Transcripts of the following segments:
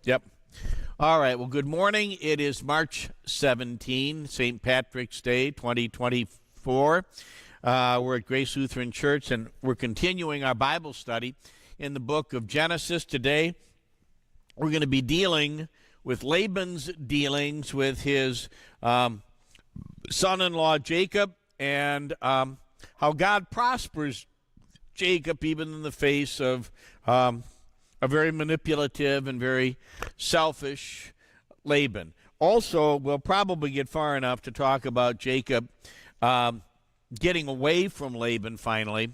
Yep. All right. Well, good morning. It is March 17, St. Patrick's Day, 2024. We're at Grace Lutheran Church, and we're continuing our Bible study in the book of Genesis. Today, we're going to be dealing with Laban's dealings with his son-in-law Jacob, and how God prospers Jacob even in the face of a very manipulative and very selfish Laban. Also, we'll probably get far enough to talk about Jacob getting away from Laban finally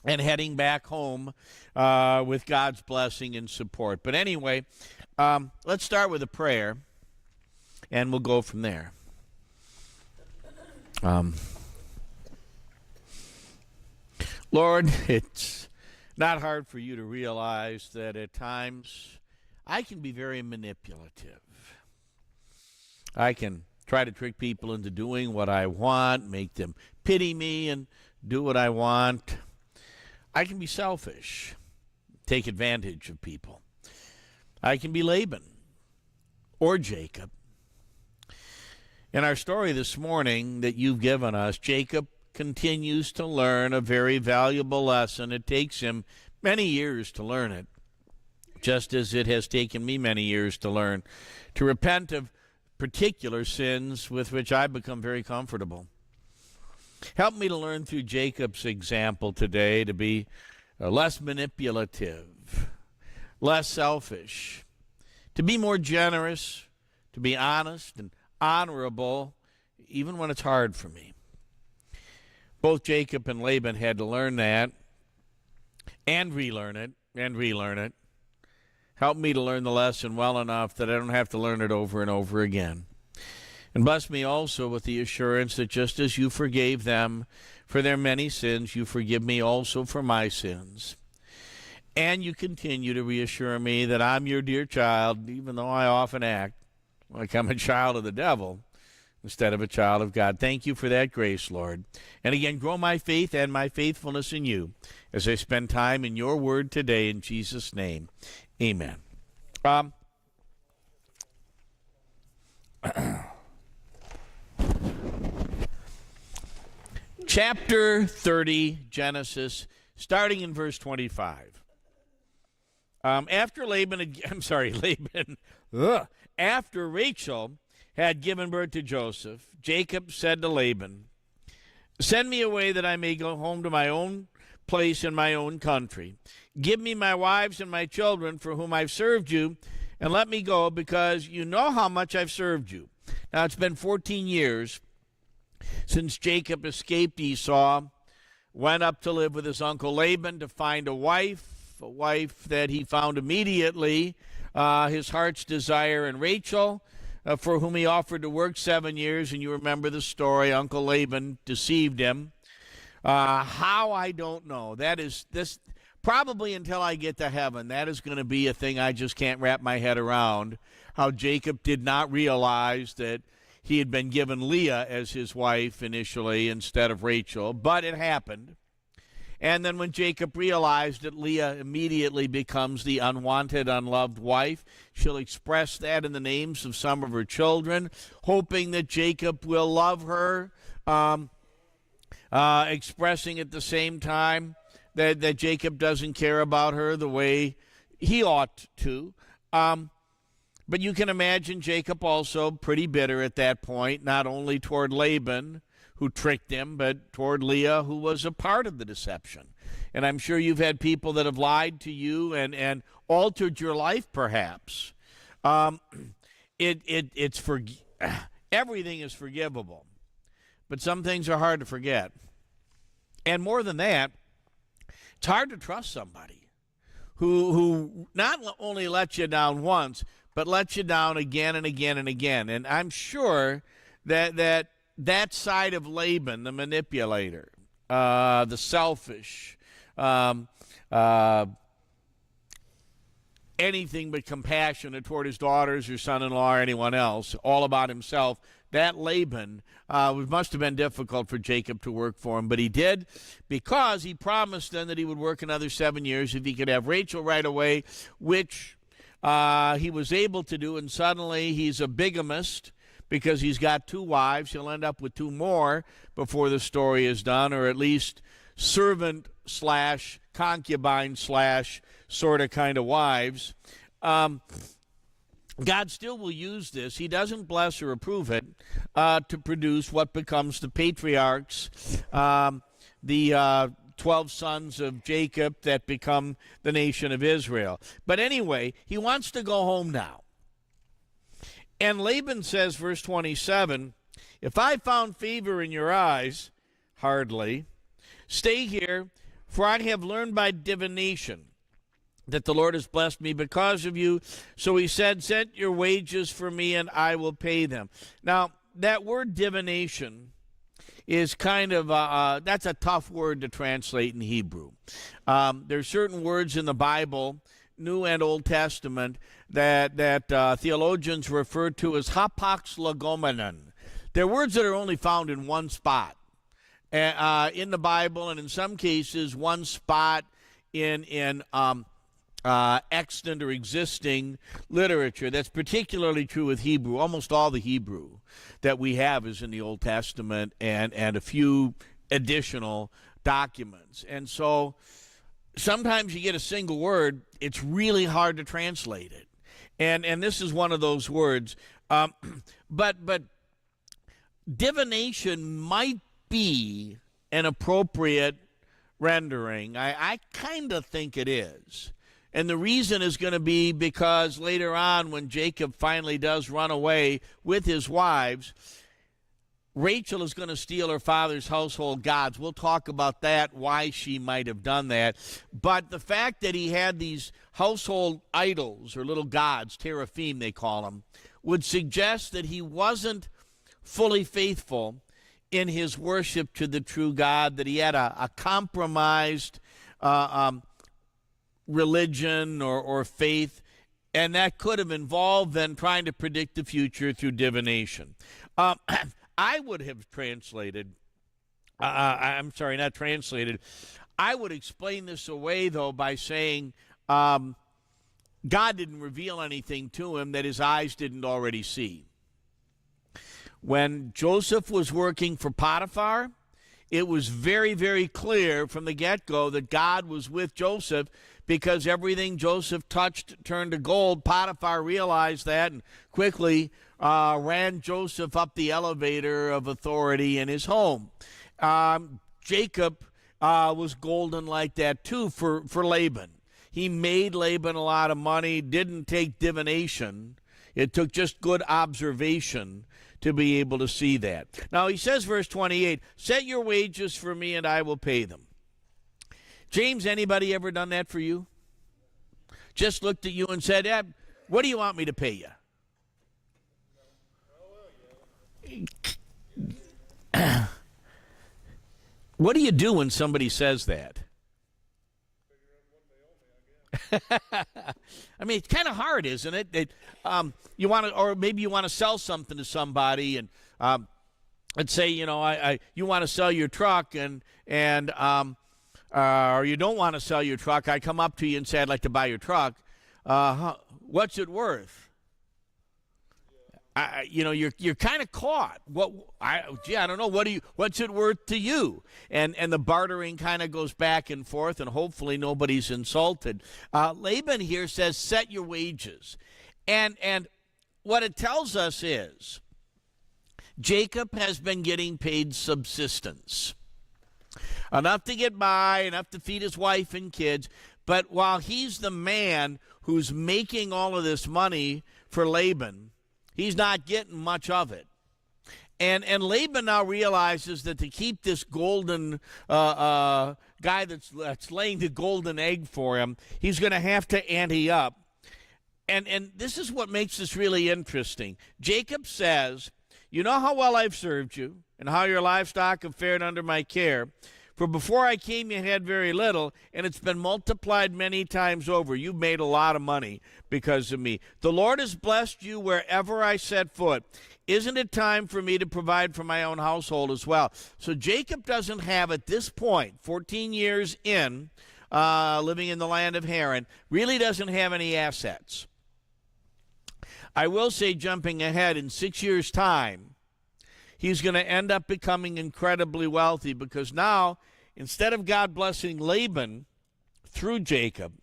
and heading back home with God's blessing and support. But anyway, let's start with a prayer, and we'll go from there. Lord, it's not hard for you to realize that at times I can be very manipulative. I can try to trick people into doing what I want, make them pity me and do what I want. I can be selfish, take advantage of people. I can be Laban or Jacob. In our story this morning that you've given us, Jacob continues to learn a very valuable lesson. It takes him many years to learn it, just as it has taken me many years to learn, to repent of particular sins with which I've become very comfortable. Help me to learn through Jacob's example today to be less manipulative, less selfish, to be more generous, to be honest and honorable, even when it's hard for me. Both Jacob and Laban had to learn that and relearn it and relearn it. Help me to learn the lesson well enough that I don't have to learn it over and over again. And bless me also with the assurance that just as you forgave them for their many sins, you forgive me also for my sins. And you continue to reassure me that I'm your dear child, even though I often act like I'm a child of the devil instead of a child of God. Thank you for that grace, Lord. And again, grow my faith and my faithfulness in you as I spend time in your word today in Jesus' name. Amen. Chapter 30, Genesis, starting in verse 25. After Rachel had given birth to Joseph, Jacob said to Laban, "Send me away that I may go home to my own place in my own country. Give me my wives and my children for whom I've served you, and let me go, because you know how much I've served you." Now, it's been 14 years since Jacob escaped Esau, went up to live with his uncle Laban to find a wife that he found immediately his heart's desire in Rachel, for whom he offered to work 7 years. And you remember the story. Uncle Laban deceived him. How, I don't know. That is this probably until I get to heaven. That is going to be a thing I just can't wrap my head around. How Jacob did not realize that he had been given Leah as his wife initially instead of Rachel, but it happened. And then when Jacob realized that Leah immediately becomes the unwanted, unloved wife, she'll express that in the names of some of her children, hoping that Jacob will love her, expressing at the same time that Jacob doesn't care about her the way he ought to. But you can imagine Jacob also pretty bitter at that point, not only toward Laban, who tricked him, but toward Leah, who was a part of the deception. And I'm sure you've had people that have lied to you and altered your life, perhaps. Everything is forgivable, but some things are hard to forget. And more than that, it's hard to trust somebody who not only let you down once, but let you down again and again and again. And I'm sure that side of Laban, the manipulator, the selfish, anything but compassionate toward his daughters or son-in-law or anyone else, all about himself, that Laban must have been difficult for Jacob to work for him, but he did, because he promised then that he would work another 7 years if he could have Rachel right away, which he was able to do, and suddenly he's a bigamist because he's got 2 wives. He'll end up with 2 more before the story is done, or at least servant slash concubine slash sort of kind of wives. God still will use this. He doesn't bless or approve it to produce what becomes the patriarchs, the 12 sons of Jacob that become the nation of Israel. But anyway, he wants to go home now. And Laban says, verse 27, if I found favor in your eyes, hardly, stay here, for I have learned by divination that the Lord has blessed me because of you. So he said, set your wages for me and I will pay them. Now, that word divination is kind of, that's a tough word to translate in Hebrew. There's certain words in the Bible, New and Old Testament, that theologians refer to as hapax legomenon. They're words that are only found in one spot in the Bible, and in some cases, one spot in extant or existing literature. That's particularly true with Hebrew. Almost all the Hebrew that we have is in the Old Testament and a few additional documents. And so sometimes you get a single word, it's really hard to translate it. And this is one of those words. But divination might be an appropriate rendering. I kind of think it is. And the reason is going to be because later on when Jacob finally does run away with his wives, Rachel is going to steal her father's household gods. We'll talk about that, why she might have done that. But the fact that he had these household idols or little gods, teraphim they call them, would suggest that he wasn't fully faithful in his worship to the true God, that he had a compromised religion or faith, and that could have involved then trying to predict the future through divination. I would have translated, I'm sorry, not translated. I would explain this away, though, by saying God didn't reveal anything to him that his eyes didn't already see. When Joseph was working for Potiphar, it was very, very clear from the get-go that God was with Joseph, because everything Joseph touched turned to gold. Potiphar realized that and quickly ran Joseph up the elevator of authority in his home. Jacob was golden like that too for Laban. He made Laban a lot of money, didn't take divination. It took just good observation to be able to see that. Now he says, verse 28, set your wages for me and I will pay them. James, anybody ever done that for you? Just looked at you and said, what do you want me to pay you? What do you do when somebody says that? I mean, it's kind of hard, isn't it? You want to, or maybe you want to sell something to somebody, and let's say you want to sell your truck, and or you don't want to sell your truck. I come up to you and say I'd like to buy your truck. What's it worth? You're kind of caught. I don't know. What's it worth to you? And the bartering kind of goes back and forth, and hopefully nobody's insulted. Laban here says, set your wages. And what it tells us is Jacob has been getting paid subsistence. Enough to get by, enough to feed his wife and kids. But while he's the man who's making all of this money for Laban, he's not getting much of it. And Laban now realizes that to keep this golden guy that's laying the golden egg for him, he's going to have to ante up. And this is what makes this really interesting. Jacob says, you know how well I've served you and how your livestock have fared under my care. For before I came, you had very little, and it's been multiplied many times over. You've made a lot of money because of me. The Lord has blessed you wherever I set foot. Isn't it time for me to provide for my own household as well? So Jacob doesn't have, at this point, 14 years in, living in the land of Haran, really doesn't have any assets. I will say, jumping ahead, in 6 years' time, he's going to end up becoming incredibly wealthy, because now, instead of God blessing Laban through Jacob,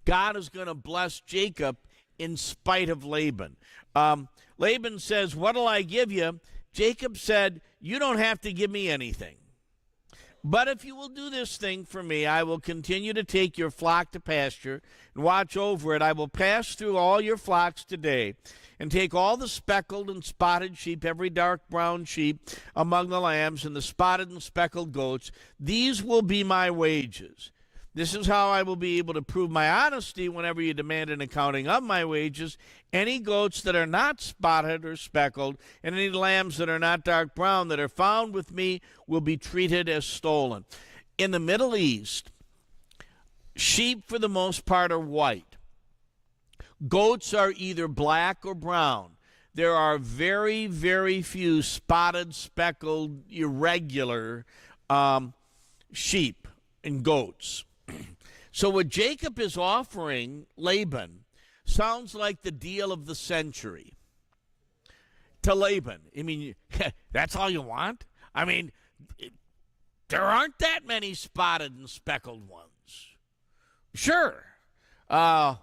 God is going to bless Jacob in spite of Laban. Laban says, "What'll I give you?" Jacob said, "You don't have to give me anything. But if you will do this thing for me, I will continue to take your flock to pasture and watch over it. I will pass through all your flocks today and take all the speckled and spotted sheep, every dark brown sheep among the lambs, and the spotted and speckled goats. These will be my wages. This is how I will be able to prove my honesty whenever you demand an accounting of my wages. Any goats that are not spotted or speckled, and any lambs that are not dark brown that are found with me will be treated as stolen." In the Middle East, sheep for the most part are white. Goats are either black or brown. There are very, very few spotted, speckled, irregular sheep and goats. So what Jacob is offering Laban sounds like the deal of the century to Laban. I mean, that's all you want? I mean, there aren't that many spotted and speckled ones. Sure. And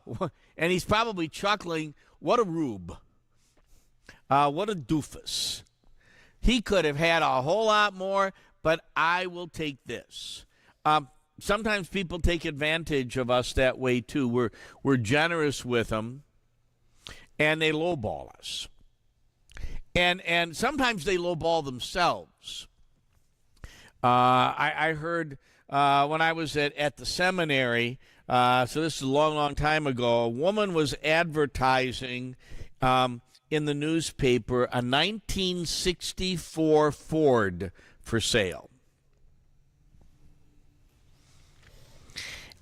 he's probably chuckling, what a rube. What a doofus. He could have had a whole lot more, but I will take this. Sometimes people take advantage of us that way too. We're generous with them, and they lowball us. And sometimes they lowball themselves. I heard when I was at the seminary, so this is a long, long time ago, a woman was advertising in the newspaper a 1964 Ford for sale.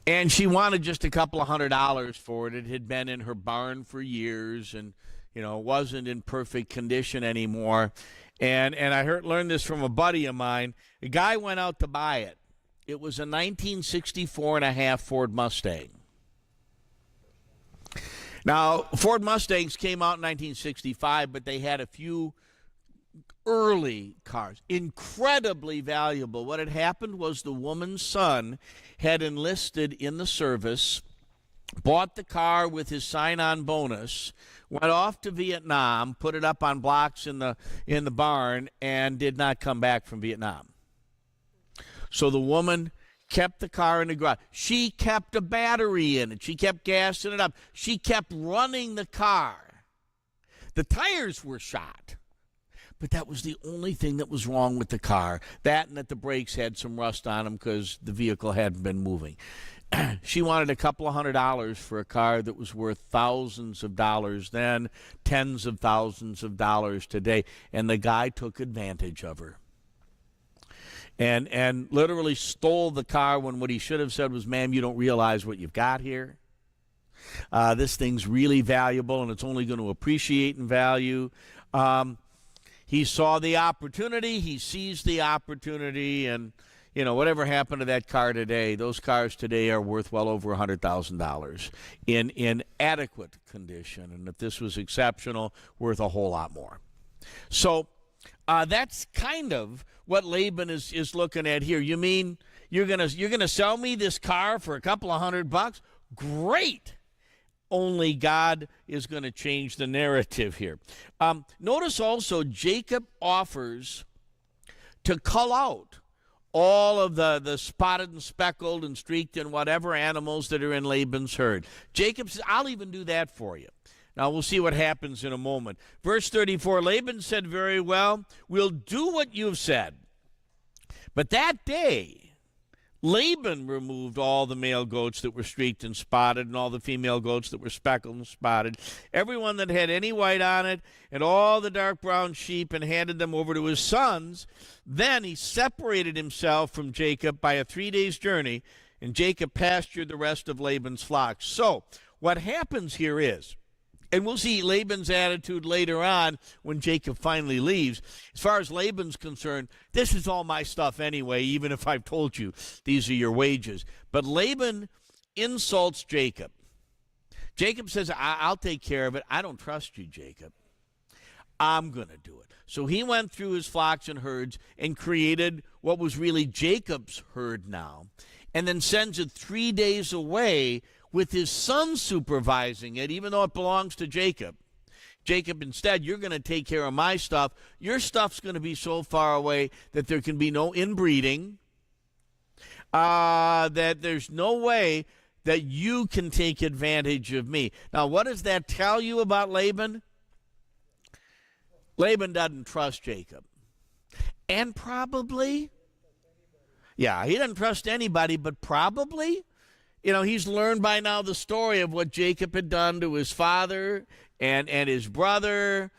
And she wanted just a couple of $100 for it. It had been in her barn for years, and wasn't in perfect condition anymore. And I learned this from a buddy of mine. A guy went out to buy it. It was a 1964 and a half Ford Mustang. Now, Ford Mustangs came out in 1965, but they had a few early cars, incredibly valuable. What had happened was the woman's son had enlisted in the service, bought the car with his sign-on bonus, went off to Vietnam, put it up on blocks in the barn, and did not come back from Vietnam. So the woman kept the car in the garage. She kept a battery in it. She kept gassing it up. She kept running the car. The tires were shot. But that was the only thing that was wrong with the car. That and that the brakes had some rust on them because the vehicle hadn't been moving. She wanted a couple of $100 for a car that was worth thousands of dollars then, tens of thousands of dollars today. And the guy took advantage of her. And literally stole the car when what he should have said was, "Ma'am, you don't realize what you've got here. This thing's really valuable, and it's only going to appreciate in value." He saw the opportunity. He seized the opportunity. And, whatever happened to that car today, those cars today are worth well over $100,000 in adequate condition. And if this was exceptional, worth a whole lot more. So that's kind of what Laban is looking at here. You mean you're gonna sell me this car for a couple of $100? Great. Only God is going to change the narrative here. Notice also Jacob offers to cull out all of the spotted and speckled and streaked and whatever animals that are in Laban's herd. Jacob says, "I'll even do that for you." Now, we'll see what happens in a moment. Verse 34, Laban said, "Very well, we'll do what you've said." But that day, Laban removed all the male goats that were streaked and spotted, and all the female goats that were speckled and spotted, everyone that had any white on it, and all the dark brown sheep, and handed them over to his sons. Then he separated himself from Jacob by a 3 days' journey, and Jacob pastured the rest of Laban's flocks. So what happens here is, and we'll see Laban's attitude later on when Jacob finally leaves. As far as Laban's concerned, this is all my stuff anyway, even if I've told you these are your wages. But Laban insults Jacob. Jacob says, I'll take care of it. I don't trust you, Jacob. I'm going to do it. So he went through his flocks and herds and created what was really Jacob's herd now, and then sends it 3 days away with his son supervising it, even though it belongs to Jacob. Jacob, instead, you're going to take care of my stuff. Your stuff's going to be so far away that there can be no inbreeding, that there's no way that you can take advantage of me. Now, what does that tell you about Laban? Laban doesn't trust Jacob. And probably, yeah, he doesn't trust anybody, but probably, he's learned by now the story of what Jacob had done to his father and his brother,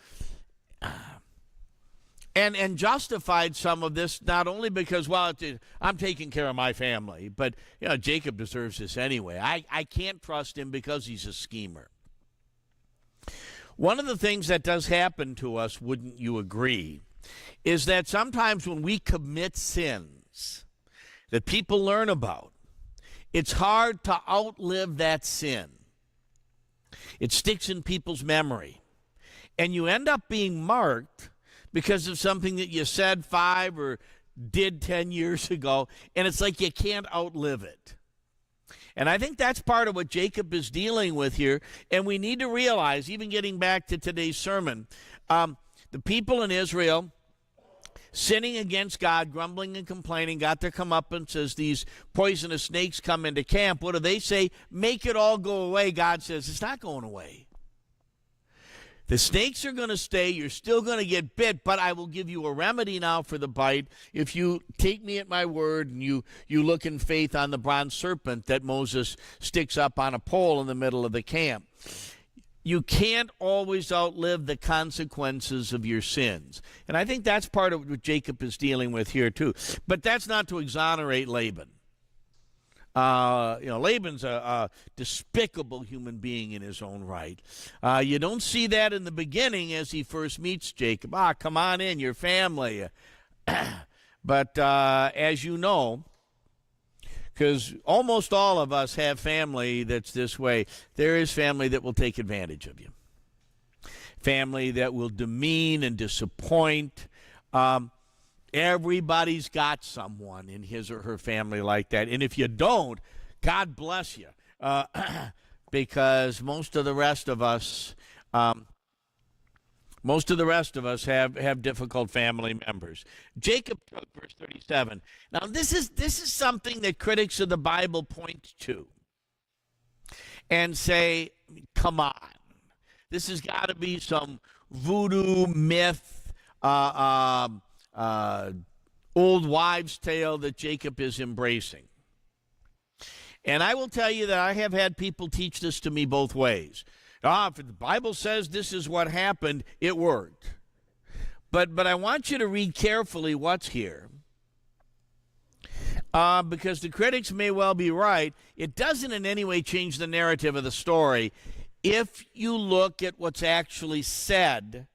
and justified some of this, not only because, I'm taking care of my family, but, Jacob deserves this anyway. I can't trust him because he's a schemer. One of the things that does happen to us, wouldn't you agree, is that sometimes when we commit sins that people learn about, it's hard to outlive that sin. It sticks in people's memory. And you end up being marked because of something that you said 5 or did 10 years ago, and it's like you can't outlive it. And I think that's part of what Jacob is dealing with here. And we need to realize, even getting back to today's sermon, the people in Israel sinning against God, grumbling and complaining, got their comeuppance as these poisonous snakes come into camp. What do they say? Make it all go away. God says, it's not going away. The snakes are going to stay. You're still going to get bit, but I will give you a remedy now for the bite if you take me at my word and you look in faith on the bronze serpent that Moses sticks up on a pole in the middle of the camp. You can't always outlive the consequences of your sins. And I think that's part of what Jacob is dealing with here too. But that's not to exonerate Laban. Laban's a despicable human being in his own right. You don't see that in the beginning as he first meets Jacob. Come on in, your family. But as you know, because almost all of us have family that's this way, there is family that will take advantage of you. Family that will demean and disappoint. Everybody's got someone in his or her family like that. And if you don't, God bless you. Because most of the rest of us have difficult family members. Jacob took, verse 37. Now this is something that critics of the Bible point to and say, come on. This has got to be some voodoo myth, old wives' tale that Jacob is embracing. And I will tell you that I have had people teach this to me both ways. If the Bible says this is what happened, it worked. But I want you to read carefully what's here. Because the critics may well be right. It doesn't in any way change the narrative of the story if you look at what's actually said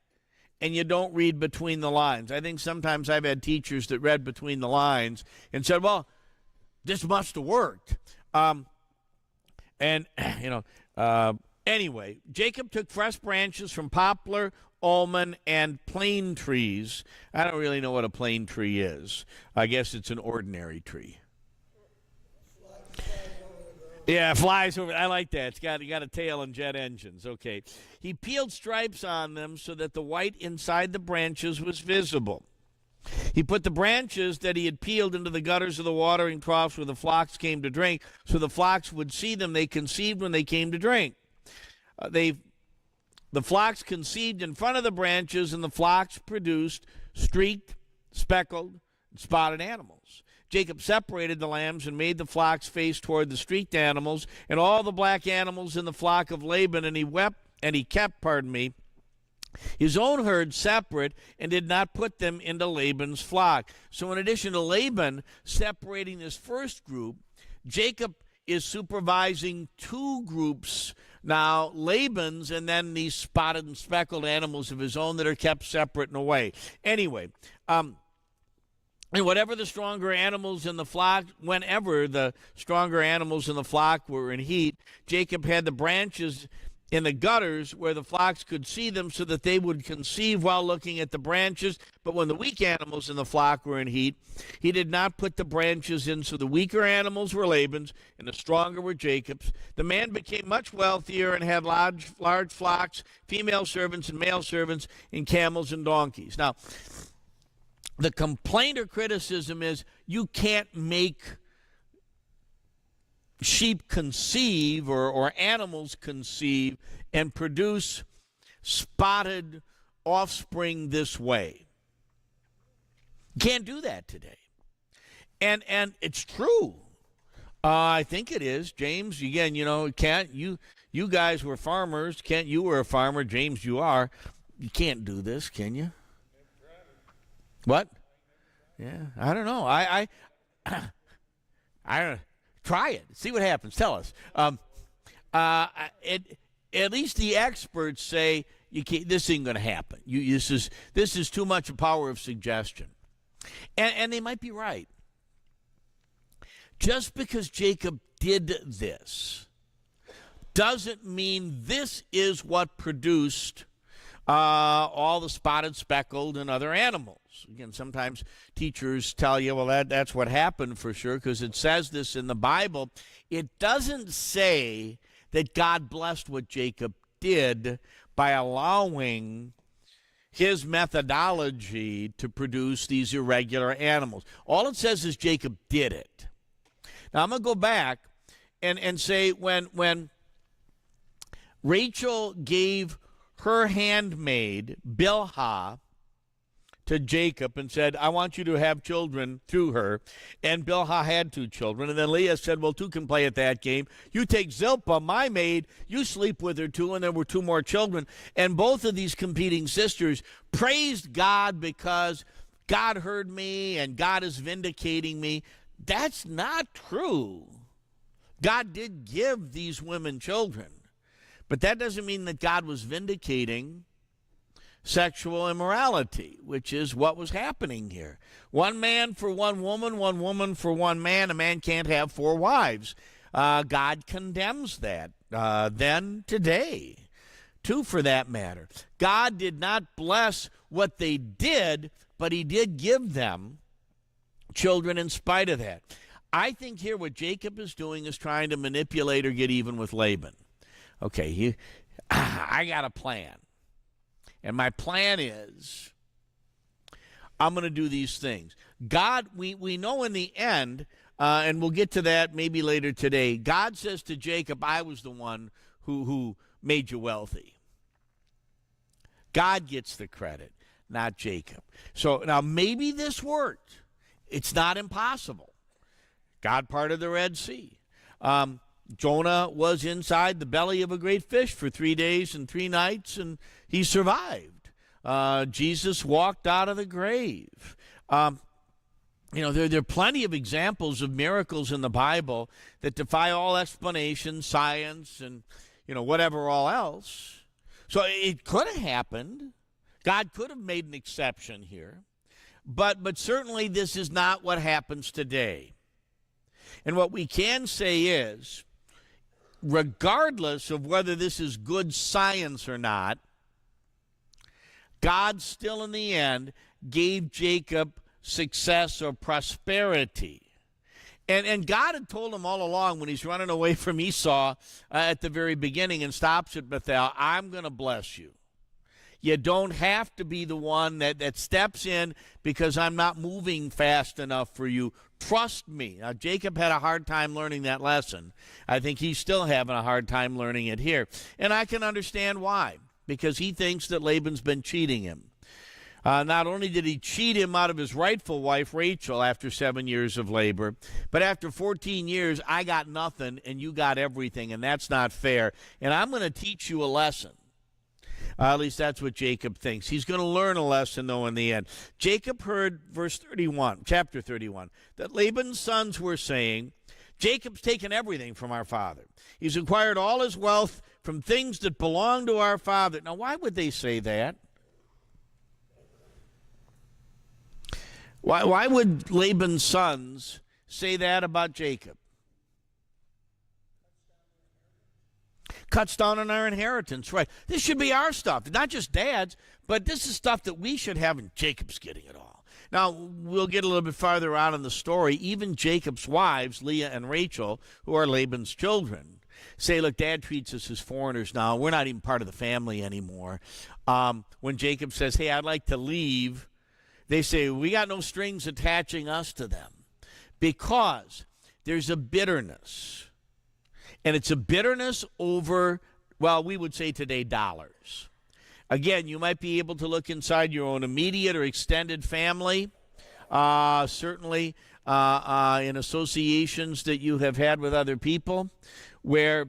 and you don't read between the lines. I think sometimes I've had teachers that read between the lines and said, well, this must have worked. Anyway, Jacob took fresh branches from poplar, almond, and plane trees. I don't really know what a plane tree is. I guess it's an ordinary tree. Yeah, flies over. I like that. It's got a tail and jet engines. Okay. He peeled stripes on them so that the white inside the branches was visible. He put the branches that he had peeled into the gutters of the watering troughs where the flocks came to drink, so the flocks would see them. They conceived when they came to drink. The flocks conceived in front of the branches, and the flocks produced streaked, speckled, and spotted animals. Jacob separated the lambs and made the flocks face toward the streaked animals and all the black animals in the flock of Laban, and he kept his own herd separate and did not put them into Laban's flock. So in addition to Laban separating this first group, Jacob is supervising two groups now, Laban's and then these spotted and speckled animals of his own that are kept separate and away. Anyway, And whatever the stronger animals in the flock, whenever the stronger animals in the flock were in heat, Jacob had the branches in the gutters where the flocks could see them so that they would conceive while looking at the branches. But when the weak animals in the flock were in heat, he did not put the branches in. So the weaker animals were Laban's and the stronger were Jacob's. The man became much wealthier and had large flocks, female servants and male servants, and camels and donkeys. Now, the complaint or criticism is you can't make sheep conceive or animals conceive and produce spotted offspring this way. You can't do that today. And it's true. I think it is. James, again, you guys were farmers. Kent, you were a farmer. James, you are. You can't do this, can you? What? Yeah, I don't know. I don't try it. See what happens. Tell us. At least the experts say you can't. This ain't going to happen. This is too much a power of suggestion, and they might be right. Just because Jacob did this doesn't mean this is what produced all the spotted, speckled, and other animals. Again, sometimes teachers tell you, well, that's what happened for sure, because it says this in the Bible. It doesn't say that God blessed what Jacob did by allowing his methodology to produce these irregular animals. All it says is Jacob did it. Now, I'm going to go back and say when Rachel gave her handmaid, Bilhah, to Jacob and said, I want you to have children through her. And Bilhah had 2 children. And then Leah said, well, 2 can play at that game. You take Zilpah, my maid, you sleep with her too. And there were 2 more children. And both of these competing sisters praised God because God heard me and God is vindicating me. That's not true. God did give these women children. But that doesn't mean that God was vindicating sexual immorality, which is what was happening here. 1 man for 1 woman for 1 man. A man can't have 4 wives. God condemns that then, today, too, for that matter. God did not bless what they did, but he did give them children in spite of that. I think here what Jacob is doing is trying to manipulate or get even with Laban. Okay, I got a plan. And my plan is I'm going to do these things. God, we know in the end, and we'll get to that maybe later today, God says to Jacob, I was the one who made you wealthy. God gets the credit, not Jacob. So now maybe this worked. It's not impossible. God parted the Red Sea. Jonah was inside the belly of a great fish for 3 days and 3 nights, and he survived. Jesus walked out of the grave. There are plenty of examples of miracles in the Bible that defy all explanation, science, and, whatever all else. So it could have happened. God could have made an exception here. But certainly this is not what happens today. And what we can say is, regardless of whether this is good science or not, God still in the end gave Jacob success or prosperity. And God had told him all along when he's running away from Esau at the very beginning and stops at Bethel, I'm going to bless you. You don't have to be the one that steps in because I'm not moving fast enough for you. Trust me. Now, Jacob had a hard time learning that lesson. I think he's still having a hard time learning it here. And I can understand why, because he thinks that Laban's been cheating him. Not only did he cheat him out of his rightful wife, Rachel, after 7 years of labor, but after 14 years, I got nothing and you got everything, and that's not fair. And I'm going to teach you a lesson. At least that's what Jacob thinks. He's going to learn a lesson, though, in the end. Jacob heard, chapter 31, that Laban's sons were saying, Jacob's taken everything from our father. He's acquired all his wealth from things that belong to our father. Now, why would they say that? Why would Laban's sons say that about Jacob? Cuts down on our inheritance, right? This should be our stuff, not just dad's, but this is stuff that we should have, and Jacob's getting it all. Now, we'll get a little bit farther on in the story. Even Jacob's wives, Leah and Rachel, who are Laban's children, say, look, Dad treats us as foreigners now. We're not even part of the family anymore. When Jacob says, hey, I'd like to leave, they say, we got no strings attaching us to them, because there's a bitterness. And it's a bitterness over, well, we would say today, dollars. Again, you might be able to look inside your own immediate or extended family, certainly in associations that you have had with other people, where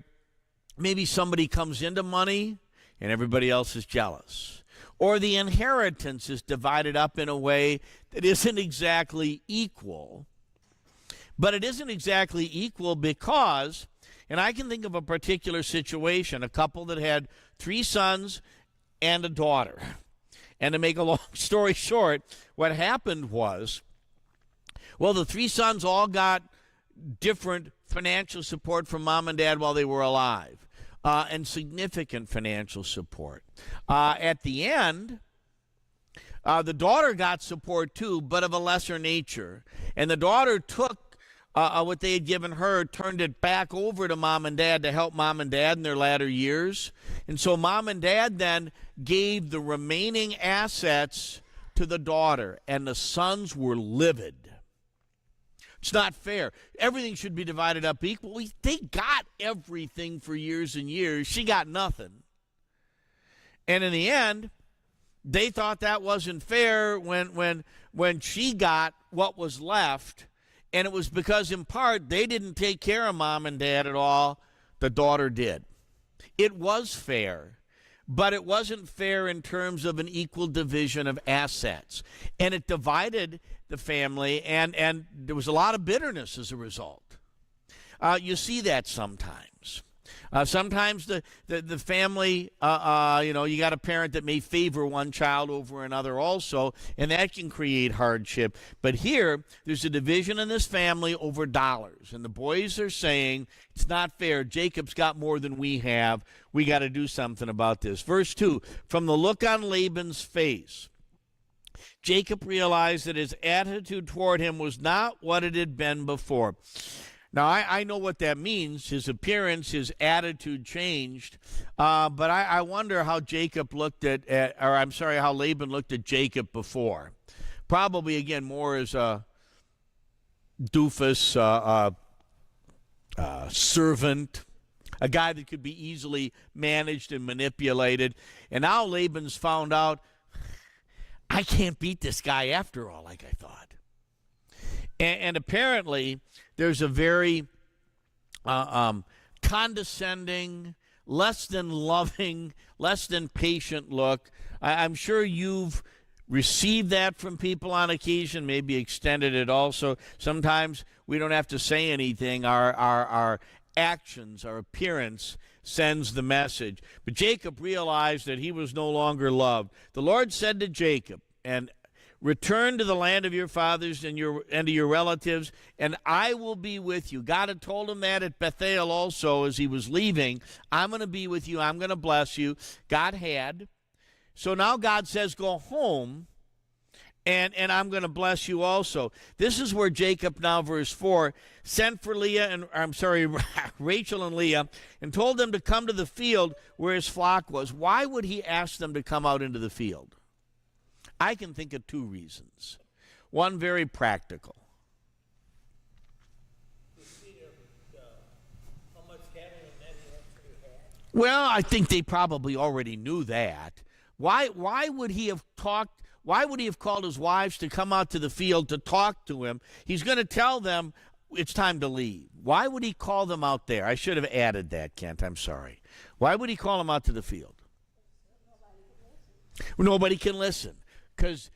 maybe somebody comes into money and everybody else is jealous. Or the inheritance is divided up in a way that isn't exactly equal. But it isn't exactly equal because, and I can think of a particular situation, a couple that had 3 sons and a daughter. And to make a long story short, what happened was, well, the 3 sons all got different financial support from mom and dad while they were alive, and significant financial support. At the end, the daughter got support too, but of a lesser nature. And the daughter took what they had given her, turned it back over to mom and dad to help mom and dad in their latter years. And so mom and dad then gave the remaining assets to the daughter, and the sons were livid. It's not fair. Everything should be divided up equally. They got everything for years and years. She got nothing. And in the end, they thought that wasn't fair when she got what was left. And it was because, in part, they didn't take care of mom and dad at all. The daughter did. It was fair, but it wasn't fair in terms of an equal division of assets. And it divided the family, and there was a lot of bitterness as a result. You see that sometimes. Sometimes the family, you got a parent that may favor one child over another also, and that can create hardship. But here, there's a division in this family over dollars, and the boys are saying, it's not fair. Jacob's got more than we have. We got to do something about this. Verse 2, from the look on Laban's face, Jacob realized that his attitude toward him was not what it had been before. Now, I know what that means. His appearance, his attitude changed. But I wonder how how Laban looked at Jacob before. Probably, again, more as a doofus, servant, a guy that could be easily managed and manipulated. And now Laban's found out, I can't beat this guy after all, like I thought. And apparently, there's a very condescending, less than loving, less than patient look. I'm sure you've received that from people on occasion, maybe extended it also. Sometimes we don't have to say anything. Our actions, our appearance sends the message. But Jacob realized that he was no longer loved. The Lord said to Jacob, and return to the land of your fathers and to your relatives, and I will be with you. God had told him that at Bethel also as he was leaving. I'm going to be with you. I'm going to bless you. God had. So now God says, go home, and I'm going to bless you also. This is where Jacob now, verse 4, sent for Rachel and Leah, and told them to come to the field where his flock was. Why would he ask them to come out into the field? I can think of 2 reasons. One, very practical. Well, I think they probably already knew that. Why would he have talked? Why would he have called his wives to come out to the field to talk to him? He's going to tell them it's time to leave. Why would he call them out there? I should have added that, Kent. I'm sorry. Why would he call them out to the field? Nobody can listen. Because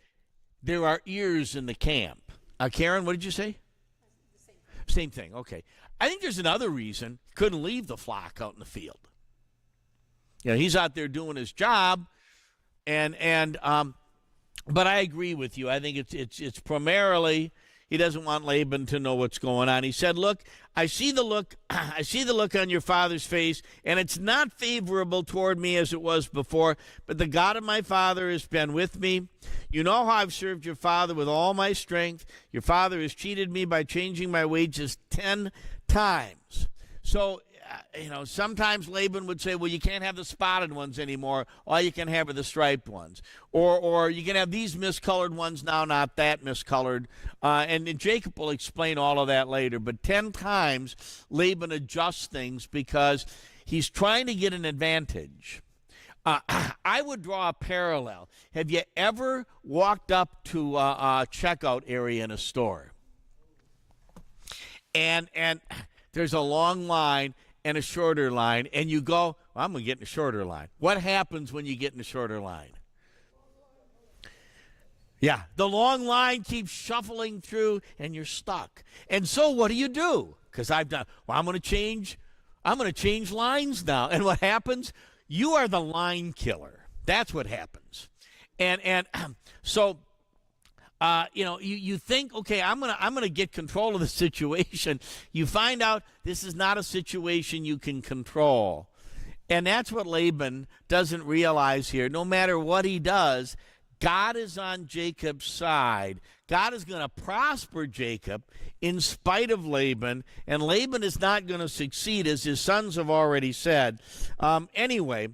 there are ears in the camp. Karen, what did you say? Same thing. Okay. I think there's another reason. Couldn't leave the flock out in the field. He's out there doing his job, and But I agree with you. I think it's primarily he doesn't want Laban to know what's going on. He said, "Look, I see the look, I see the look on your father's face, and it's not favorable toward me as it was before. But the God of my father has been with me. You know how I've served your father with all my strength. Your father has cheated me by changing my wages 10 times." So sometimes Laban would say, well, you can't have the spotted ones anymore. All you can have are the striped ones. Or you can have these miscolored ones now, not that miscolored. And Jacob will explain all of that later. But 10 times Laban adjusts things because he's trying to get an advantage. I would draw a parallel. Have you ever walked up to a checkout area in a store? And there's a long line and a shorter line, and you go, well, I'm going to get in a shorter line. What happens when you get in a shorter line? Yeah, the long line keeps shuffling through, and you're stuck. And so what do? Because I'm going to change lines now. And what happens? You are the line killer. That's what happens. And so you think, okay, I'm gonna get control of the situation. You find out this is not a situation you can control, and that's what Laban doesn't realize here. No matter what he does, God is on Jacob's side. God is going to prosper Jacob in spite of Laban, and Laban is not going to succeed, as his sons have already said. Anyway.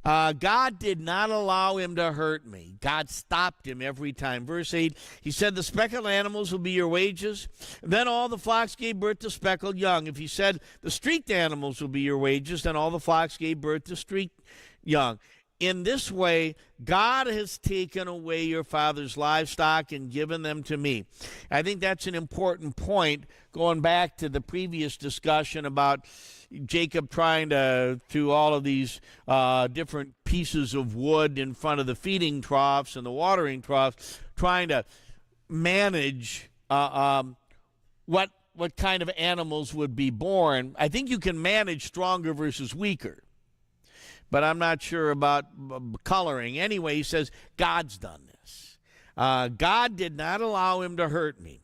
God did not allow him to hurt me. God stopped him every time. Verse 8, he said, the speckled animals will be your wages. Then all the flocks gave birth to speckled young. If he said, the streaked animals will be your wages, then all the flocks gave birth to streaked young. In this way, God has taken away your father's livestock and given them to me. I think that's an important point, going back to the previous discussion about Jacob trying to, through all of these different pieces of wood in front of the feeding troughs and the watering troughs, trying to manage what kind of animals would be born. I think you can manage stronger versus weaker, but I'm not sure about coloring. Anyway, he says, God's done this. God did not allow him to hurt me.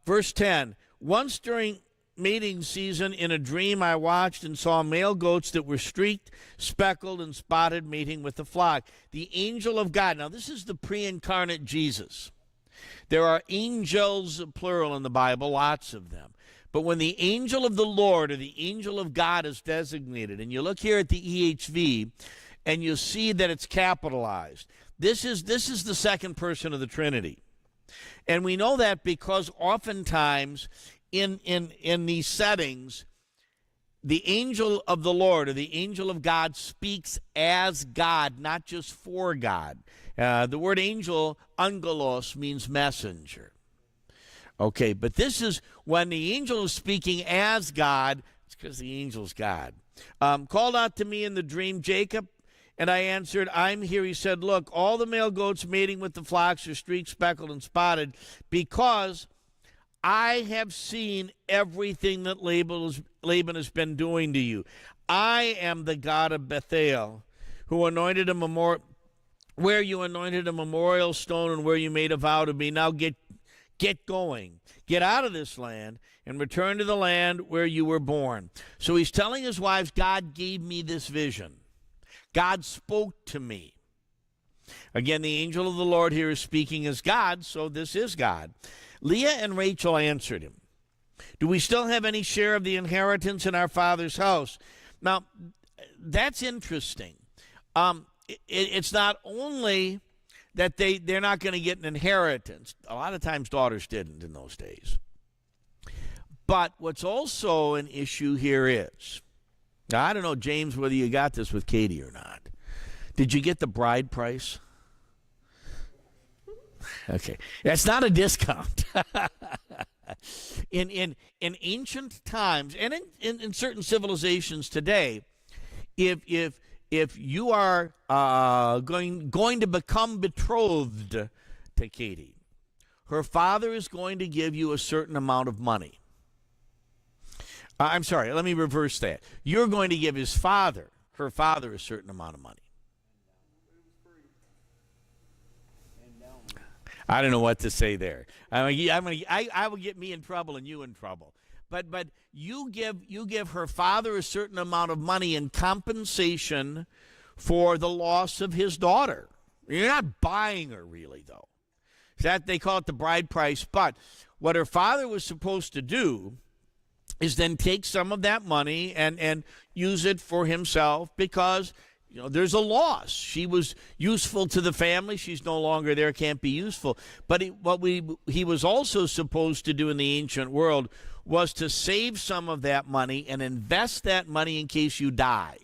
Verse 10, once during mating season in a dream I watched and saw male goats that were streaked, speckled, and spotted mating with the flock. The angel of God. Now, this is the pre-incarnate Jesus. There are angels, plural, in the Bible, lots of them. But when the angel of the Lord or the angel of God is designated, and you look here at the EHV, and you see that it's capitalized, this is the second person of the Trinity. And we know that because oftentimes in these settings, the angel of the Lord or the angel of God speaks as God, not just for God. The word angel, angelos, means messenger. Okay, but this is when the angel is speaking as God. It's because the angel's God. Called out to me in the dream, Jacob, and I answered, I'm here. He said, look, all the male goats mating with the flocks are streaked, speckled, and spotted, because I have seen everything that Laban has been doing to you. I am the God of Bethel, who anointed a memorial, where you anointed a memorial stone and where you made a vow to me. Now get going. Get out of this land and return to the land where you were born. So he's telling his wives, God gave me this vision. God spoke to me. Again, the angel of the Lord here is speaking as God, so this is God. Leah and Rachel answered him, do we still have any share of the inheritance in our father's house? Now, that's interesting. It's not only that they're not going to get an inheritance. A lot of times daughters didn't in those days. But what's also an issue here is, now, I don't know, James, whether you got this with Katie or not. Did you get the bride price? Okay. That's not a discount. In ancient times, and in certain civilizations today, if you are going to become betrothed to Katie, her father is going to give you a certain amount of money. I'm sorry, let me reverse that. You're going to give her father, a certain amount of money. I don't know what to say there. I will get me in trouble and you in trouble. But you give her father a certain amount of money in compensation for the loss of his daughter. You're not buying her really, though. That they call it the bride price. But what her father was supposed to do is then take some of that money and use it for himself, because there's a loss. She was useful to the family. She's no longer there, can't be useful. But he was also supposed to do in the ancient world was to save some of that money and invest that money in case you die.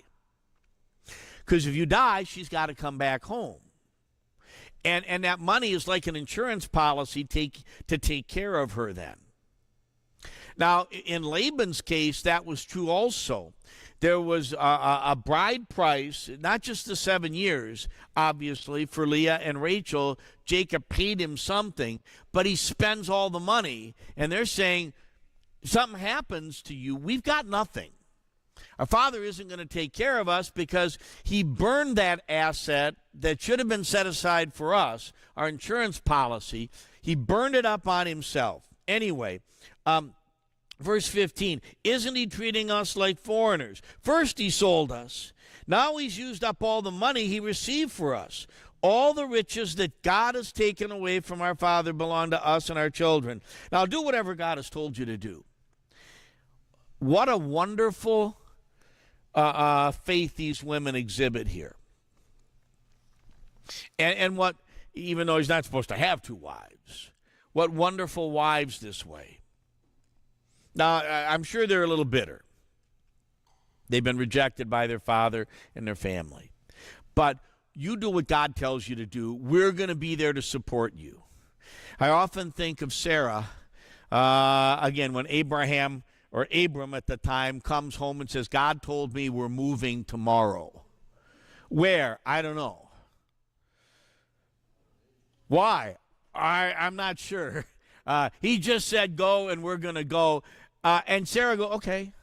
Because if you die, she's got to come back home. And that money is like an insurance policy to take care of her then. Now, in Laban's case, that was true also. There was a bride price, not just the 7 years, obviously, for Leah and Rachel. Jacob paid him something, but he spends all the money. And they're saying, something happens to you, we've got nothing. Our father isn't going to take care of us because he burned that asset that should have been set aside for us, our insurance policy. He burned it up on himself. Anyway, verse 15, isn't he treating us like foreigners? First he sold us. Now he's used up all the money he received for us. All the riches that God has taken away from our father belong to us and our children. Now do whatever God has told you to do. What a wonderful faith these women exhibit here. And what, even though he's not supposed to have two wives, what wonderful wives this way. Now, I'm sure they're a little bitter. They've been rejected by their father and their family. But you do what God tells you to do. We're going to be there to support you. I often think of Sarah, again, when Abram at the time comes home and says, God told me we're moving tomorrow. Where? I don't know. Why? I'm not sure. He just said go, and we're going to go. And Sarah go, okay.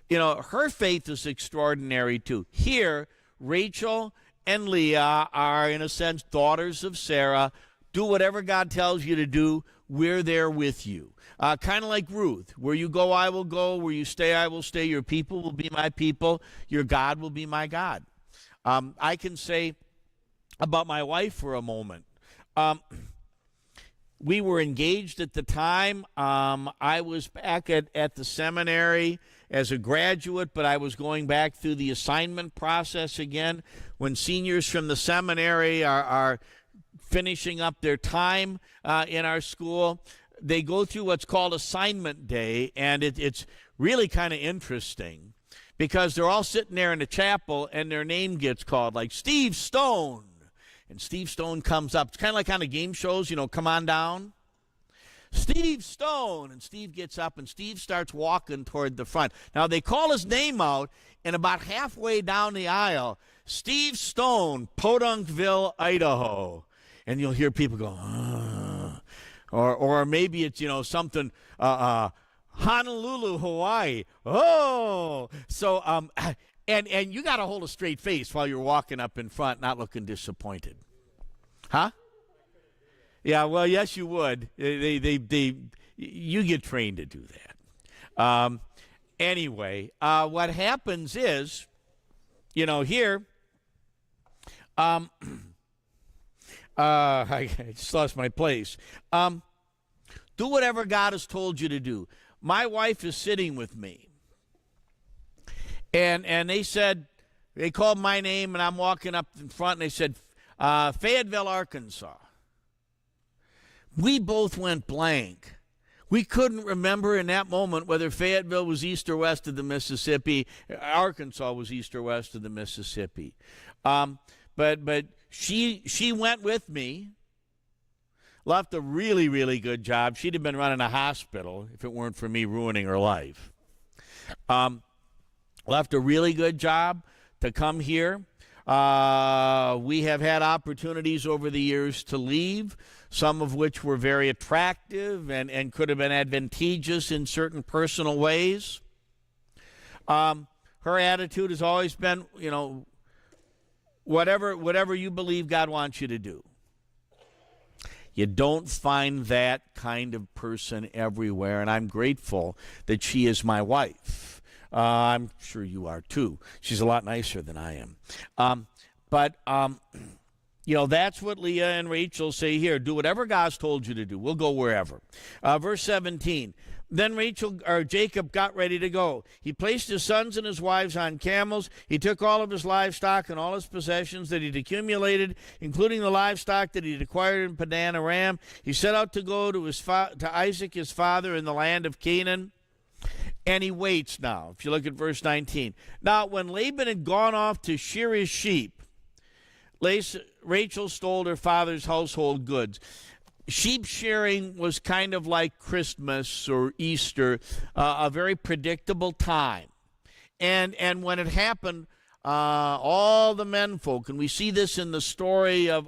Her faith is extraordinary too. Here, Rachel and Leah are, in a sense, daughters of Sarah. Do whatever God tells you to do. We're there with you. Kind of like Ruth. Where you go, I will go. Where you stay, I will stay. Your people will be my people. Your God will be my God. I can say about my wife for a moment. We were engaged at the time. I was back at the seminary as a graduate, but I was going back through the assignment process again. When seniors from the seminary are finishing up their time in our school, they go through what's called assignment day, and it's really kind of interesting because they're all sitting there in the chapel and their name gets called, like Steve Stone. And Steve Stone comes up. It's kind of like on the game shows, come on down. Steve Stone. And Steve gets up, and Steve starts walking toward the front. Now, they call his name out, and about halfway down the aisle, Steve Stone, Podunkville, Idaho. And you'll hear people go, or maybe it's, something, Honolulu, Hawaii. Oh! So, And you got to hold a straight face while you're walking up in front, not looking disappointed. Huh? Yeah, well, yes, you would. You get trained to do that. Anyway, what happens is, here, I just lost my place. Do whatever God has told you to do. My wife is sitting with me. And they called my name, and I'm walking up in front, and they said, Fayetteville, Arkansas. We both went blank. We couldn't remember in that moment whether Fayetteville was east or west of the Mississippi, Arkansas was east or west of the Mississippi. But she went with me, left a really, really good job. She'd have been running a hospital if it weren't for me ruining her life. Left a really good job to come here. We have had opportunities over the years to leave, some of which were very attractive and could have been advantageous in certain personal ways. Her attitude has always been, whatever you believe God wants you to do. You don't find that kind of person everywhere, and I'm grateful that she is my wife. I'm sure you are too. She's a lot nicer than I am. But that's what Leah and Rachel say here. Do whatever God's told you to do. We'll go wherever. Verse 17. Then Jacob got ready to go. He placed his sons and his wives on camels. He took all of his livestock and all his possessions that he'd accumulated, including the livestock that he'd acquired in Padan Aram. He set out to go to Isaac his father in the land of Canaan. And he waits now. If you look at verse 19. Now, when Laban had gone off to shear his sheep, Rachel stole her father's household goods. Sheep shearing was kind of like Christmas or Easter, a very predictable time. And when it happened, all the menfolk, and we see this in the story of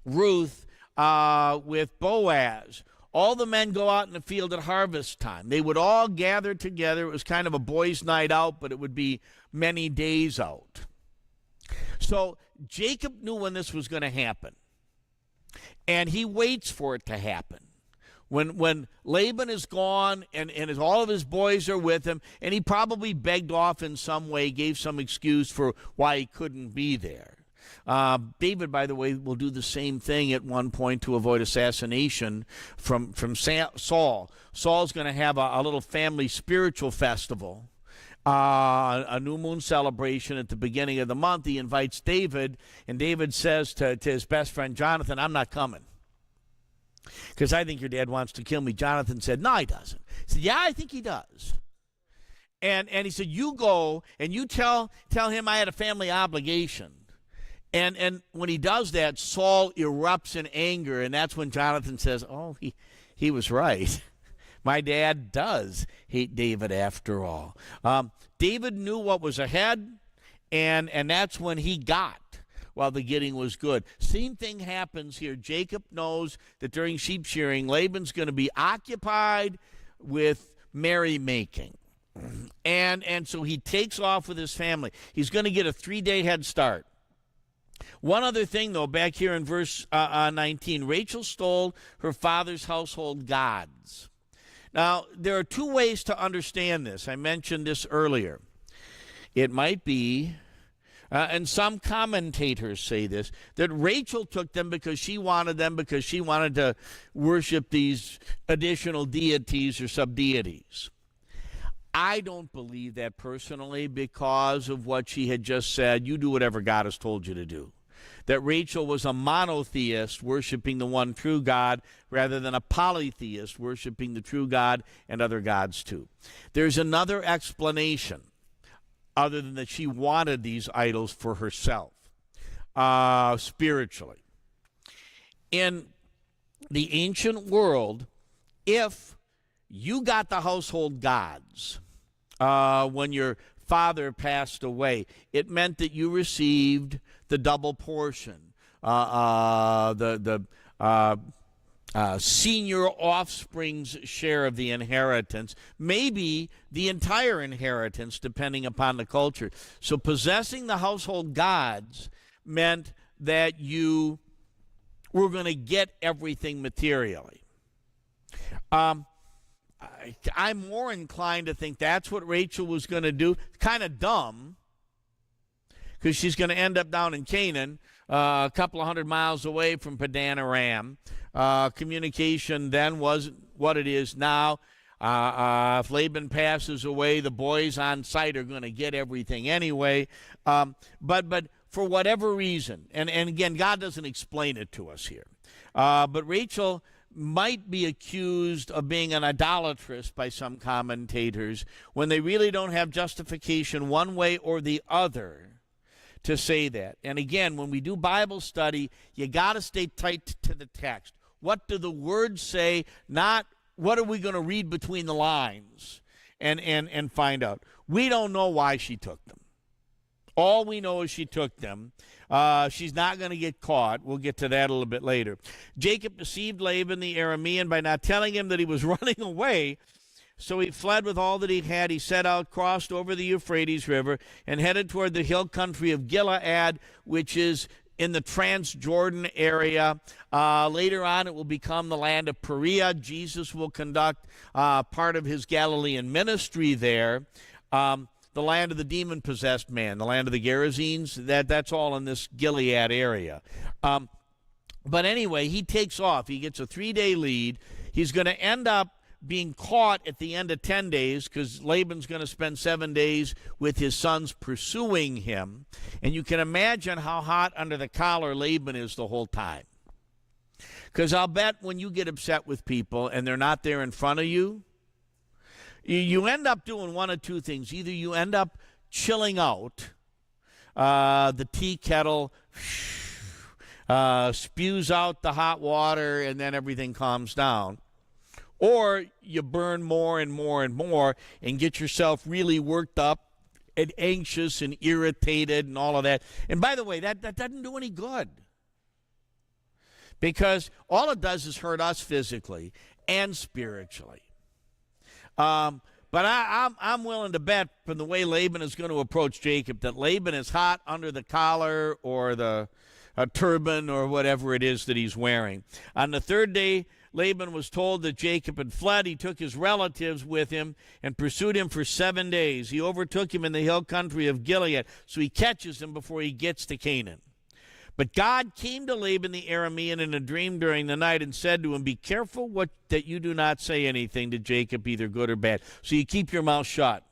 Ruth with Boaz, all the men go out in the field at harvest time. They would all gather together. It was kind of a boys' night out, but it would be many days out. So Jacob knew when this was going to happen. And he waits for it to happen. When Laban is gone and all of his boys are with him, and he probably begged off in some way, gave some excuse for why he couldn't be there. David, by the way, will do the same thing at one point to avoid assassination from Saul. Saul's going to have a little family spiritual festival. A new moon celebration at the beginning of the month. He invites David, and David says to his best friend Jonathan, I'm not coming because I think your dad wants to kill me. Jonathan said, no, he doesn't. He said, yeah, I think he does. And he said, you go and you tell him I had a family obligation. And when he does that, Saul erupts in anger, and that's when Jonathan says, oh, he was right. My dad does hate David after all. David knew what was ahead, and that's when he got while the getting was good. Same thing happens here. Jacob knows that during sheep shearing, Laban's going to be occupied with merrymaking. And so he takes off with his family. He's going to get a 3-day head start. One other thing, though, back here in verse 19, Rachel stole her father's household gods. Now, there are two ways to understand this. I mentioned this earlier. It might be, and some commentators say this, that Rachel took them because she wanted to worship these additional deities or sub-deities. I don't believe that personally because of what she had just said. You do whatever God has told you to do. That Rachel was a monotheist worshiping the one true God rather than a polytheist worshiping the true God and other gods too. There's another explanation other than that she wanted these idols for herself spiritually. In the ancient world, if you got the household gods when your father passed away, it meant that you received the double portion, the senior offspring's share of the inheritance, maybe the entire inheritance, depending upon the culture. So possessing the household gods meant that you were going to get everything materially. I'm more inclined to think that's what Rachel was going to do. Kind of dumb, because she's going to end up down in Canaan, a couple of 100 miles away from Padan Aram. Communication then wasn't what it is now. If Laban passes away, the boys on site are going to get everything anyway. But for whatever reason, and again, God doesn't explain it to us here, but Rachel might be accused of being an idolatress by some commentators when they really don't have justification one way or the other to say that. And again, when we do Bible study, you got to stay tight to the text. What do the words say? Not what are we going to read between the lines and find out. We don't know why she took them. All we know is she took them. She's not going to get caught. We'll get to that a little bit later. Jacob deceived Laban the Aramean by not telling him that he was running away. So he fled with all that he had. He set out, crossed over the Euphrates River, and headed toward the hill country of Gilead, which is in the Transjordan area. Later on, it will become the land of Perea. Jesus will conduct part of his Galilean ministry there. The land of the demon-possessed man, the land of the Gerasenes, that's all in this Gilead area. But anyway, he takes off. He gets a 3-day lead. He's going to end up being caught at the end of 10 days because Laban's going to spend 7 days with his sons pursuing him. And you can imagine how hot under the collar Laban is the whole time. Because I'll bet when you get upset with people and they're not there in front of you, you end up doing one of two things. Either you end up chilling out, the tea kettle spews out the hot water, and then everything calms down. Or you burn more and more and more and get yourself really worked up and anxious and irritated and all of that. And by the way, that doesn't do any good. Because all it does is hurt us physically and spiritually. But I'm willing to bet from the way Laban is going to approach Jacob that Laban is hot under the collar or the turban or whatever it is that he's wearing. On the 3rd day, Laban was told that Jacob had fled. He took his relatives with him and pursued him for 7 days. He overtook him in the hill country of Gilead, so he catches him before he gets to Canaan. But God came to Laban the Aramean in a dream during the night and said to him, "Be careful that you do not say anything to Jacob, either good or bad." So you keep your mouth shut.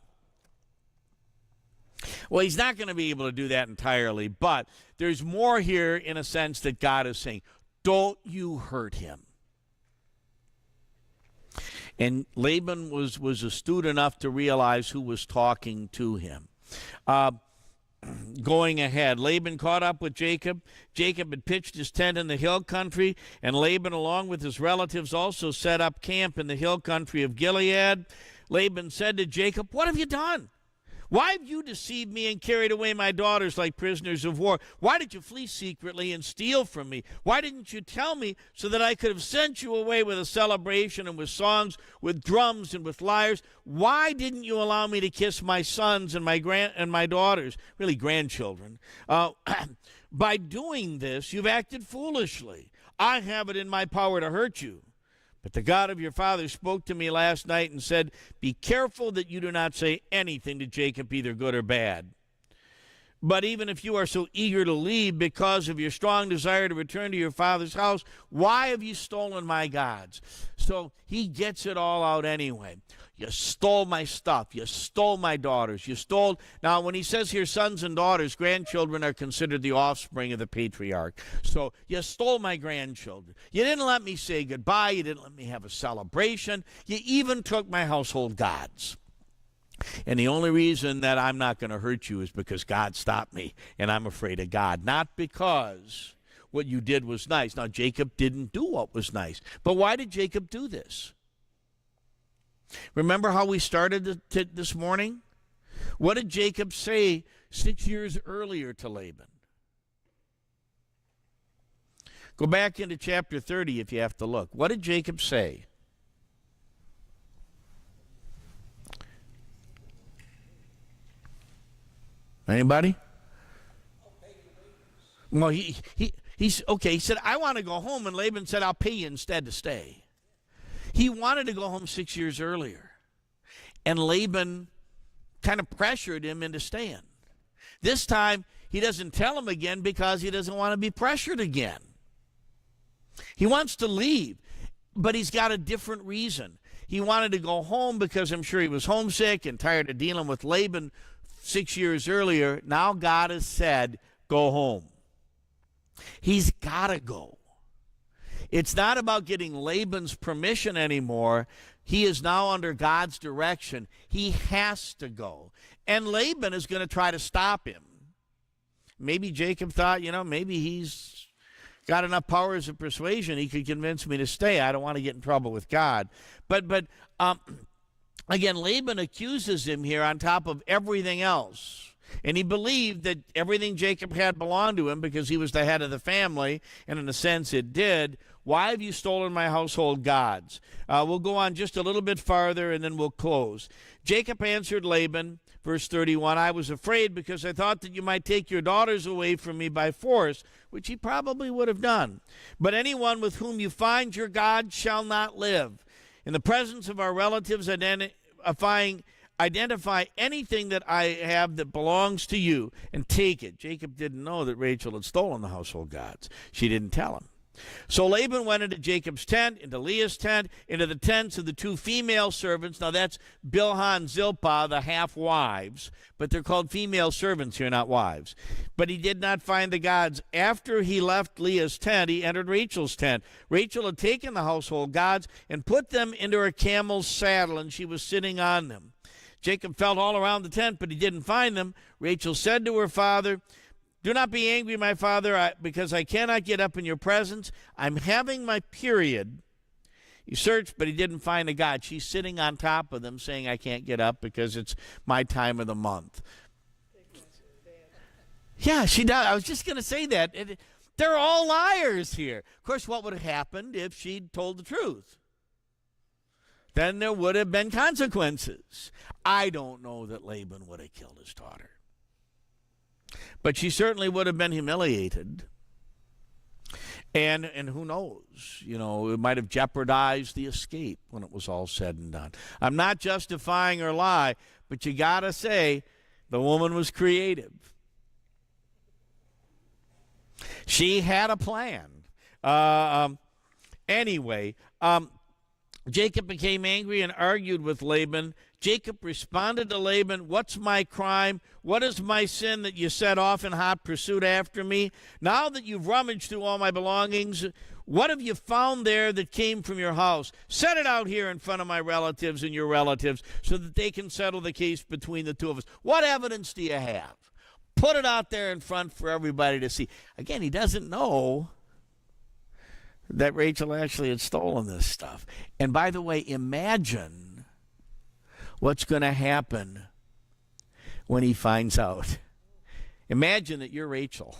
Well, he's not going to be able to do that entirely, but there's more here in a sense that God is saying, don't you hurt him. And Laban was astute enough to realize who was talking to him. Going ahead, Laban caught up with Jacob. Jacob had pitched his tent in the hill country, and Laban, along with his relatives, also set up camp in the hill country of Gilead. Laban said to Jacob, "What have you done? Why have you deceived me and carried away my daughters like prisoners of war? Why did you flee secretly and steal from me? Why didn't you tell me so that I could have sent you away with a celebration and with songs, with drums and with lyres? Why didn't you allow me to kiss my sons and my daughters, really grandchildren? By doing this, you've acted foolishly. I have it in my power to hurt you. But the God of your father spoke to me last night and said, 'Be careful that you do not say anything to Jacob, either good or bad.' But even if you are so eager to leave because of your strong desire to return to your father's house, why have you stolen my gods?" So he gets it all out anyway. You stole my stuff. You stole my daughters. You stole. Now, when he says here sons and daughters, grandchildren are considered the offspring of the patriarch. So you stole my grandchildren. You didn't let me say goodbye. You didn't let me have a celebration. You even took my household gods. And the only reason that I'm not going to hurt you is because God stopped me, and I'm afraid of God, not because what you did was nice. Now, Jacob didn't do what was nice. But why did Jacob do this? Remember how we started this morning? What did Jacob say 6 years earlier to Laban? Go back into chapter 30 if you have to look. What did Jacob say? Anybody? Well, he's okay. He said, "I want to go home," and Laban said, "I'll pay you instead to stay." He wanted to go home 6 years earlier, and Laban kind of pressured him into staying. This time, he doesn't tell him again because he doesn't want to be pressured again. He wants to leave, but he's got a different reason. He wanted to go home because I'm sure he was homesick and tired of dealing with Laban 6 years earlier. Now God has said, go home. He's got to go. It's not about getting Laban's permission anymore. He is now under God's direction. He has to go. And Laban is going to try to stop him. Maybe Jacob thought, maybe he's got enough powers of persuasion. He could convince me to stay. I don't want to get in trouble with God. But again, Laban accuses him here on top of everything else. And he believed that everything Jacob had belonged to him because he was the head of the family, and in a sense it did. Why have you stolen my household gods? We'll go on just a little bit farther, and then we'll close. Jacob answered Laban, Verse 31, I was afraid because I thought that you might take your daughters away from me by force, which he probably would have done. But anyone with whom you find your God shall not live. In the presence of our relatives, identify anything that I have that belongs to you and take it. Jacob didn't know that Rachel had stolen the household gods. She didn't tell him. So Laban went into Jacob's tent, into Leah's tent, into the tents of the two female servants. Now that's Bilhah and Zilpah, the half-wives, but they're called female servants here, not wives. But he did not find the gods. After he left Leah's tent, he entered Rachel's tent. Rachel had taken the household gods and put them into her camel's saddle, and she was sitting on them. Jacob felt all around the tent, but he didn't find them. Rachel said to her father, do not be angry, my father, because I cannot get up in your presence. I'm having my period. He searched, but he didn't find a god. She's sitting on top of them saying, I can't get up because it's my time of the month. Yeah, she does. I was just going to say that. They're all liars here. Of course, what would have happened if she'd told the truth? Then there would have been consequences. I don't know that Laban would have killed his daughter. But she certainly would have been humiliated. And who knows? You know, it might have jeopardized the escape when it was all said and done. I'm not justifying her lie, but you got to say the woman was creative. She had a plan. Anyway, Jacob became angry and argued with Laban. Jacob responded to Laban, what's my crime? What is my sin that you set off in hot pursuit after me? Now that you've rummaged through all my belongings, what have you found there that came from your house? Set it out here in front of my relatives and your relatives so that they can settle the case between the two of us. What evidence do you have? Put it out there in front for everybody to see. Again, he doesn't know that Rachel actually had stolen this stuff. And by the way, imagine what's going to happen when he finds out. Imagine that you're Rachel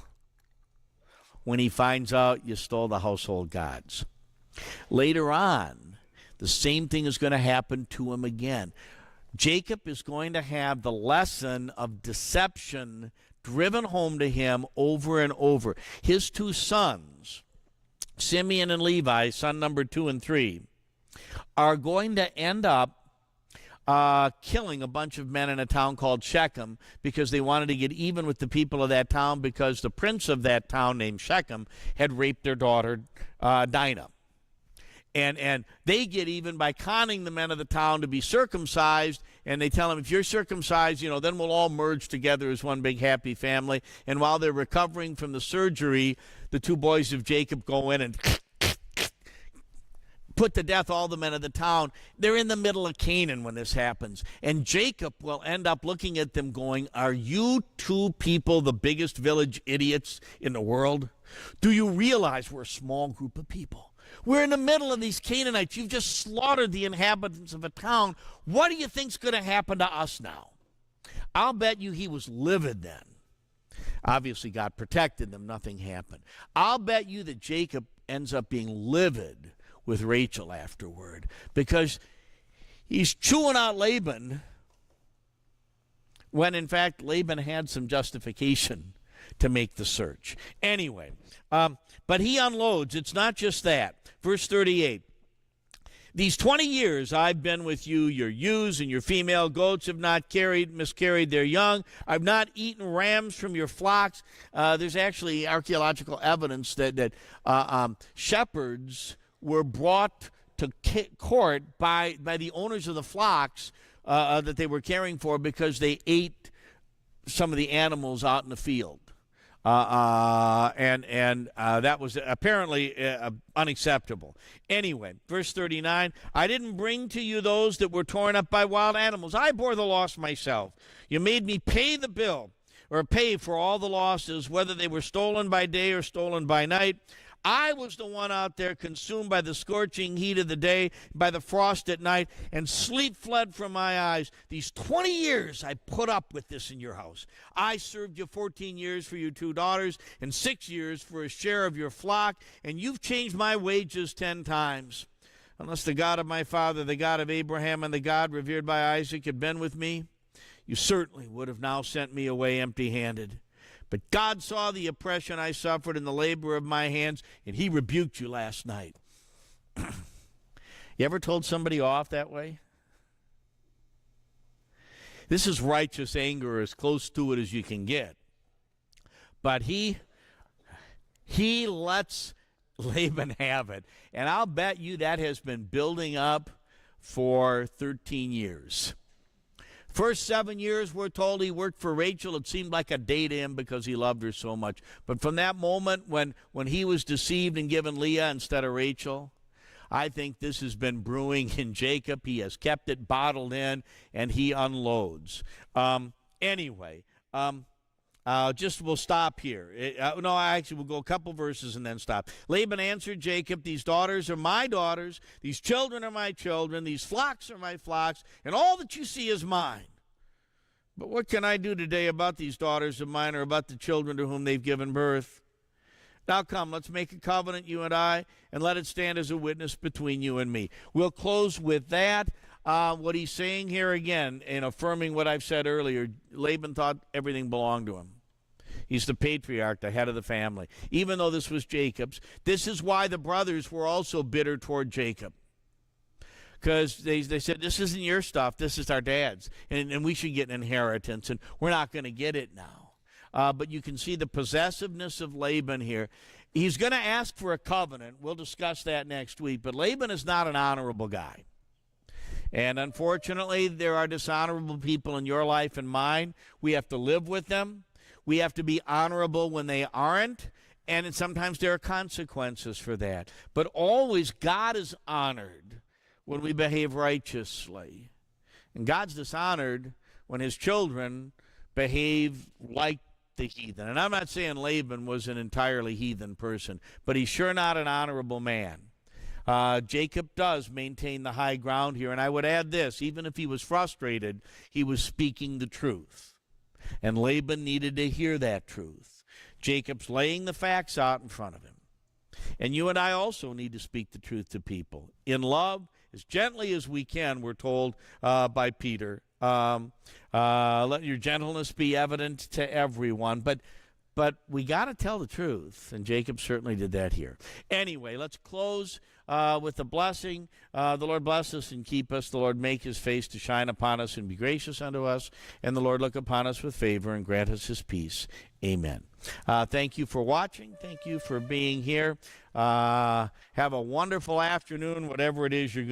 when he finds out you stole the household gods. Later on, the same thing is going to happen to him again. Jacob is going to have the lesson of deception driven home to him over and over. His two sons, Simeon and Levi, son number 2 and 3, are going to end up killing a bunch of men in a town called Shechem because they wanted to get even with the people of that town because the prince of that town named Shechem had raped their daughter Dinah. And they get even by conning the men of the town to be circumcised, and they tell them, if you're circumcised, then we'll all merge together as one big happy family. And while they're recovering from the surgery, the two boys of Jacob go in and put to death all the men of the town. They're in the middle of Canaan when this happens. And Jacob will end up looking at them going, are you two people the biggest village idiots in the world? Do you realize we're a small group of people? We're in the middle of these Canaanites. You've just slaughtered the inhabitants of a town. What do you think's going to happen to us now? I'll bet you he was livid then. Obviously, God protected them. Nothing happened. I'll bet you that Jacob ends up being livid with Rachel afterward because he's chewing out Laban when, in fact, Laban had some justification to make the search. Anyway, but he unloads. It's not just that. Verse 38, these 20 years I've been with you, your ewes and your female goats have not miscarried their young. I've not eaten rams from your flocks. There's actually archaeological evidence that shepherds were brought to court by the owners of the flocks that they were caring for because they ate some of the animals out in the field. And that was apparently unacceptable. Anyway, verse 39, I didn't bring to you those that were torn up by wild animals. I bore the loss myself. You made me pay the bill or pay for all the losses, whether they were stolen by day or stolen by night. I was the one out there consumed by the scorching heat of the day, by the frost at night, and sleep fled from my eyes. These 20 years I put up with this in your house. I served you 14 years for your 2 daughters and 6 years for a share of your flock, and you've changed my wages 10 times. Unless the God of my father, the God of Abraham, and the God revered by Isaac had been with me, you certainly would have now sent me away empty-handed. But God saw the oppression I suffered and the labor of my hands, and he rebuked you last night. You ever told somebody off that way? This is righteous anger, as close to it as you can get. But he lets Laban have it. And I'll bet you that has been building up for 13 years. First 7 years, we're told he worked for Rachel. It seemed like a day to him because he loved her so much. But from that moment when he was deceived and given Leah instead of Rachel, I think this has been brewing in Jacob. He has kept it bottled in, and he unloads. Anyway, we'll stop here. We'll go a couple verses and then stop. Laban answered Jacob, these daughters are my daughters, these children are my children, these flocks are my flocks, and all that you see is mine. But what can I do today about these daughters of mine or about the children to whom they've given birth? Now come, let's make a covenant, you and I, and let it stand as a witness between you and me. We'll close with that. What he's saying here again, in affirming what I've said earlier, Laban thought everything belonged to him. He's the patriarch, the head of the family. Even though this was Jacob's, this is why the brothers were also bitter toward Jacob. Because they said, this isn't your stuff, this is our dad's, and we should get an inheritance, and we're not going to get it now. But you can see the possessiveness of Laban here. He's going to ask for a covenant. We'll discuss that next week. But Laban is not an honorable guy. And unfortunately, there are dishonorable people in your life and mine. We have to live with them. We have to be honorable when they aren't. And sometimes there are consequences for that. But always God is honored when we behave righteously. And God's dishonored when his children behave like the heathen. And I'm not saying Laban was an entirely heathen person, but he's sure not an honorable man. Jacob does maintain the high ground here, and I would add this, even if he was frustrated, he was speaking the truth. And Laban needed to hear that truth. Jacob's laying the facts out in front of him. And you and I also need to speak the truth to people. In love, as gently as we can, we're told by Peter. Let your gentleness be evident to everyone. But we got to tell the truth, and Jacob certainly did that here. Anyway, let's close with a blessing. The Lord bless us and keep us. The Lord make his face to shine upon us and be gracious unto us. And the Lord look upon us with favor and grant us his peace. Amen. Thank you for watching. Thank you for being here. Have a wonderful afternoon, whatever it is you're